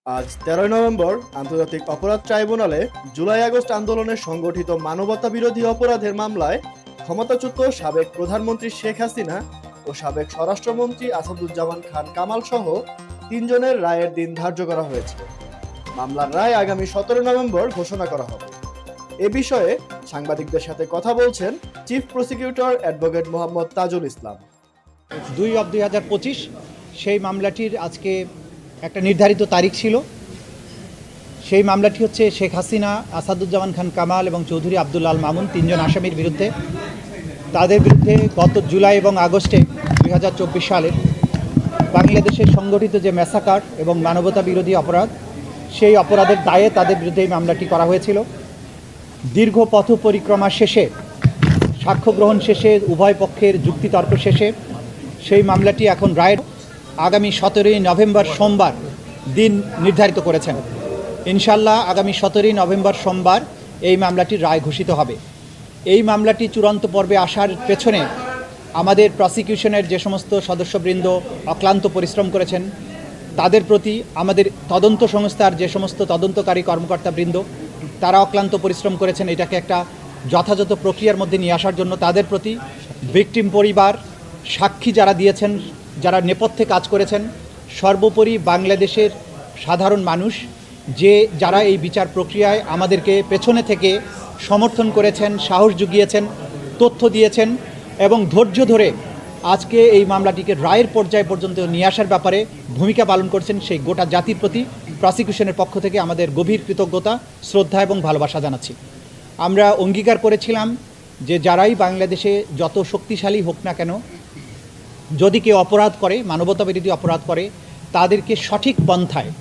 আজ ১৩ নভেম্বর আন্তর্জাতিক অপরাধ ট্রাইব্যুনালে জুলাই আগস্ট আন্দোলনে সংগঠিত মানবতা বিরোধী অপরাধের মামলায় ক্ষমতাচ্যুত সাবেক প্রধানমন্ত্রী শেখ হাসিনা ও সাবেক স্বরাষ্ট্রমন্ত্রী আসাদুজ্জামান খান কামাল সহ তিনজনের রায়ের দিন ধার্য করা হয়েছে। মামলার রায় আগামী ১৭ নভেম্বর ঘোষণা করা হবে। এ বিষয়ে সাংবাদিকদের সাথে কথা বলছেন chief prosecutor advocate Mohammad Tajul Islam. ২/২/২০২৫ সেই মামলাটির আজকে একটা নির্ধারিত তারিখ ছিল। সেই মামলাটি হচ্ছে শেখ হাসিনা, আসাদুজ্জামান খান কামাল এবং চৌধুরী আবদুল আল মামুন তিনজন আসামির বিরুদ্ধে। তাদের বিরুদ্ধে গত জুলাই এবং আগস্টে ২০২৪ সালের বাংলাদেশের সংগঠিত যে ম্যাসাকার এবং মানবতা বিরোধী অপরাধ, সেই অপরাধের দায়ে তাদের বিরুদ্ধে এই মামলাটি করা হয়েছিল। দীর্ঘ পথ পরিক্রমা শেষে, সাক্ষ্য গ্রহণ শেষে, উভয় পক্ষের যুক্তিতর্ক শেষে সেই মামলাটি এখন রায়ের আগামী ১৭ই নভেম্বর সোমবার দিন নির্ধারিত করেছেন। ইনশাল্লাহ আগামী ১৭ই নভেম্বর সোমবার এই মামলাটির রায় ঘোষিত হবে। এই মামলাটি চূড়ান্ত পর্বে আসার পেছনে আমাদের প্রসিকিউশনের যে সমস্ত সদস্যবৃন্দ অক্লান্ত পরিশ্রম করেছেন, তাদের প্রতি আমাদের তদন্ত সংস্থার যে সমস্ত তদন্তকারী কর্মকর্তাবৃন্দ তারা অক্লান্ত পরিশ্রম করেছেন এটাকে একটা যথাযথ প্রক্রিয়ার মধ্যে নিয়ে আসার জন্য, তাদের প্রতি ভিকটিম পরিবার, সাক্ষী যারা দিয়েছেন, যারা নেপথ্যে কাজ করেছেন, সর্বোপরি বাংলাদেশের সাধারণ মানুষ যারা এই বিচার প্রক্রিয়ায় আমাদেরকে পেছনে থেকে সমর্থন করেছেন, সাহস জুগিয়েছেন, তথ্য দিয়েছেন এবং ধৈর্য ধরে আজকে এই মামলাটিকে রায়ের পর্যায় পর্যন্ত নিয়ে আসার ব্যাপারে ভূমিকা পালন করছেন, সেই গোটা জাতির প্রতি প্রসিকিউশনের পক্ষ থেকে আমাদের গভীর কৃতজ্ঞতা, শ্রদ্ধা এবং ভালোবাসা জানাচ্ছি। আমরা অঙ্গীকার করেছিলাম যে যারাই বাংলাদেশে যত শক্তিশালী হোক না কেন, যদি কেউ অপরাধ করে, মানবতা বিরোধী অপরাধ করে, তাদেরকে সঠিক পন্থায়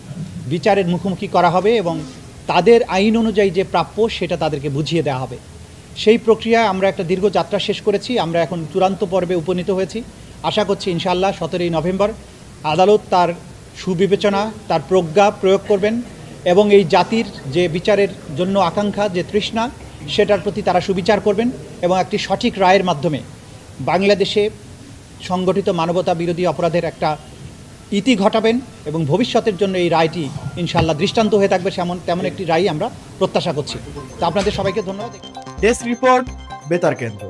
বিচারের মুখোমুখি করা হবে এবং তাদের আইন অনুযায়ী যে প্রাপ্য সেটা তাদেরকে বুঝিয়ে দেওয়া হবে। সেই প্রক্রিয়ায় আমরা একটা দীর্ঘ যাত্রা শেষ করেছি। আমরা এখন চূড়ান্ত পর্বে উপনীত হয়েছি। আশা করছি ইনশাআল্লাহ ১৭ই নভেম্বর আদালত তার সুবিবেচনা, তার প্রজ্ঞা প্রয়োগ করবেন এবং এই জাতির যে বিচারের জন্য আকাঙ্ক্ষা, যে তৃষ্ণা, সেটার প্রতি তারা সুবিচার করবেন এবং একটি সঠিক রায়ের মাধ্যমে বাংলাদেশে সংগঠিত মানবতা বিরোধী অপরাধের একটা ইতি ঘটাবেন এবং ভবিষ্যতের জন্য এই রায়টি ইনশাআল্লাহ দৃষ্টান্ত হয়ে থাকবে, তেমন একটি রায় আমরা প্রত্যাশা করছি। তা আপনাদের সবাইকে ধন্যবাদ। ডেস্ক রিপোর্ট, বেতার কেন্দ্র।